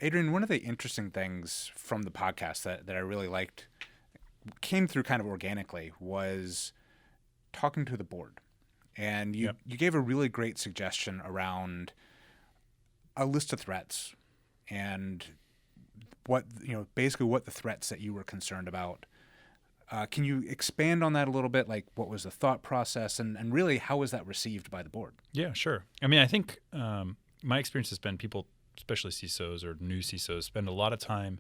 Adrian, one of the interesting things from the podcast that I really liked came through kind of organically was talking to the board. And you gave a really great suggestion around a list of threats and basically what the threats that you were concerned about. Can you expand on that a little bit? Like, what was the thought process, and really, how was that received by the board? Yeah, sure. I mean, I think my experience has been people, especially CISOs or new CISOs, spend a lot of time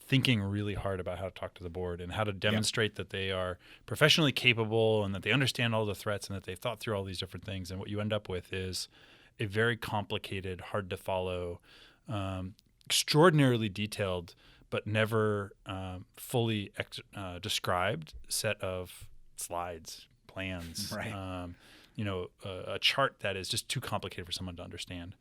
thinking really hard about how to talk to the board and how to demonstrate that they are professionally capable and that they understand all the threats and that they've thought through all these different things. And what you end up with is a very complicated, hard to follow, extraordinarily detailed, but never fully described set of slides, plans, Right. A chart that is just too complicated for someone to understand.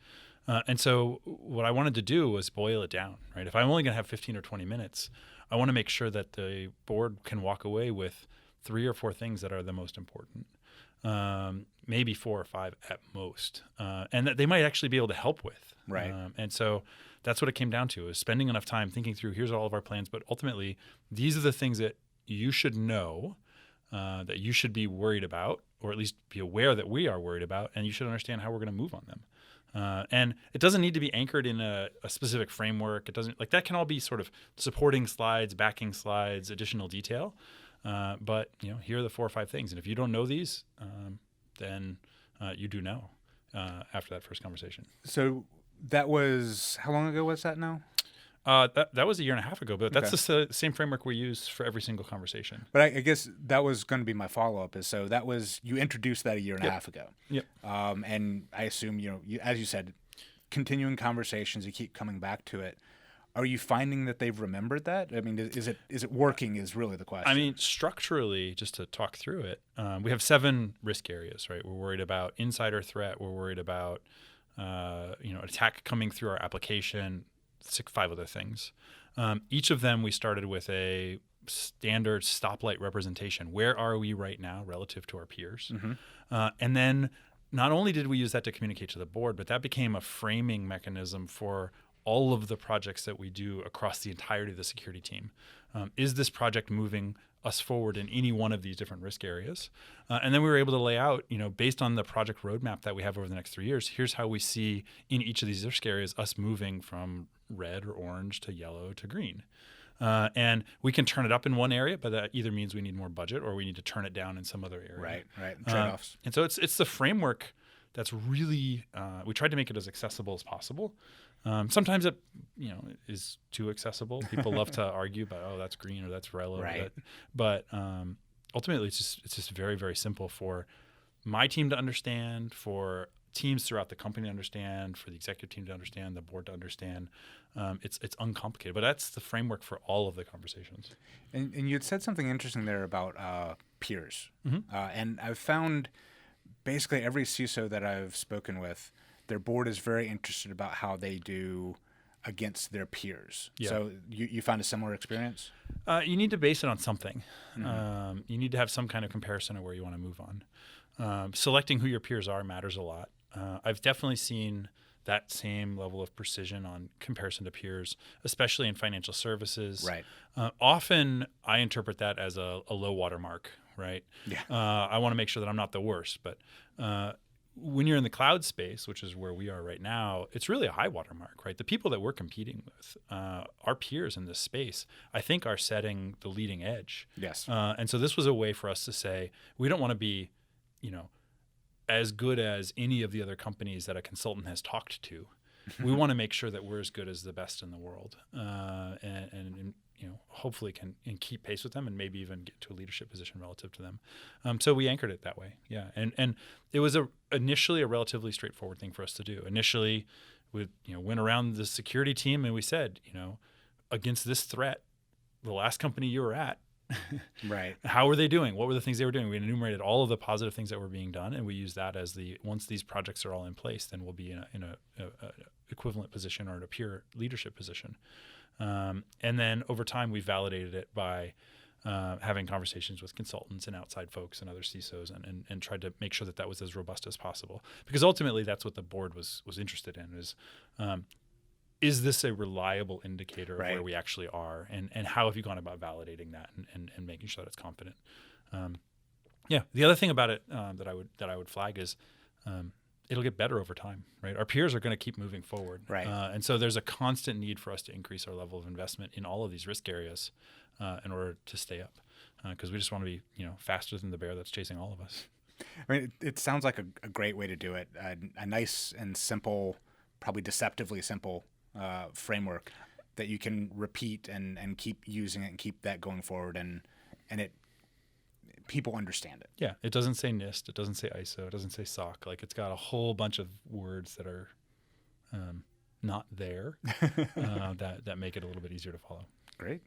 And so what I wanted to do was boil it down, right? If I'm only going to have 15 or 20 minutes, I want to make sure that the board can walk away with 3 or 4 things that are the most important, maybe 4 or 5 at most, and that they might actually be able to help with. Right. And so that's what it came down to, is spending enough time thinking through, here's all of our plans, but ultimately these are the things that you should know, that you should be worried about, or at least be aware that we are worried about, and you should understand how we're going to move on them. And it doesn't need to be anchored in a specific framework. It doesn't, like, that can all be sort of supporting slides, backing slides, additional detail. But here are the 4 or 5 things. And if you don't know these, then you do know after that first conversation. So that was, how long ago was that now? That was a 1.5 years ago, but that's the same framework we use for every single conversation. But I guess that was going to be my follow-up, is so that was, you introduced that a 1.5 years ago. Yep. And I assume, as you said, continuing conversations, you keep coming back to it. Are you finding that they've remembered that? I mean, is it working is really the question. I mean, structurally, just to talk through it, we have 7 risk areas, right? We're worried about insider threat. We're worried about, attack coming through our application, 5 other things. Each of them, we started with a standard stoplight representation. Where are we right now relative to our peers? Mm-hmm. And then not only did we use that to communicate to the board, but that became a framing mechanism for all of the projects that we do across the entirety of the security team. Is this project moving us forward in any one of these different risk areas? And then we were able to lay out, based on the project roadmap that we have over the next 3 years, here's how we see in each of these risk areas us moving from red or orange to yellow to green. And we can turn it up in one area, but that either means we need more budget or we need to turn it down in some other area. Right. Trade-offs. And so it's the framework that's really, we tried to make it as accessible as possible. Sometimes it, is too accessible. People love to argue about, oh, that's green or that's yellow. Right. But ultimately, it's just very, very simple for my team to understand, for teams throughout the company to understand, for the executive team to understand, the board to understand. It's uncomplicated, but that's the framework for all of the conversations. And you had said something interesting there about peers. Mm-hmm. And I've found basically every CISO that I've spoken with, their board is very interested about how they do against their peers. Yeah. So you found a similar experience? You need to base it on something. Mm-hmm. You need to have some kind of comparison of where you want to move on. Selecting who your peers are matters a lot. I've definitely seen that same level of precision on comparison to peers, especially in financial services. Right. Often I interpret that as a low water mark, right? Yeah. I want to make sure that I'm not the worst, but when you're in the cloud space, which is where we are right now, it's really a high water mark, right? The people that we're competing with, our peers in this space, I think are setting the leading edge. Yes. And so this was a way for us to say, we don't want to be, as good as any of the other companies that a consultant has talked to. We want to make sure that we're as good as the best in the world, and hopefully can keep pace with them and maybe even get to a leadership position relative to them. So we anchored it that way, yeah. And it was initially a relatively straightforward thing for us to do. Initially, we went around the security team and we said, against this threat, the last company you were at, right. How were they doing? What were the things they were doing? We enumerated all of the positive things that were being done, and we use that as once these projects are all in place, then we'll be in a equivalent position or in a peer leadership position. And then over time, we validated it by having conversations with consultants and outside folks and other CISOs and tried to make sure that was as robust as possible. Because ultimately, that's what the board was interested in, is is this a reliable indicator of Right. where we actually are, and how have you gone about validating that and making sure that it's confident? The other thing about it that I would flag is it'll get better over time, right? Our peers are going to keep moving forward, Right. And so there's a constant need for us to increase our level of investment in all of these risk areas in order to stay up, because we just want to be faster than the bear that's chasing all of us. I mean, it sounds like a great way to do it. A nice and simple, probably deceptively simple framework that you can repeat and keep using it and keep that going forward, and it people understand it. Yeah, it doesn't say NIST, it doesn't say ISO, it doesn't say SOC. Like, it's got a whole bunch of words that are not there that make it a little bit easier to follow. Great.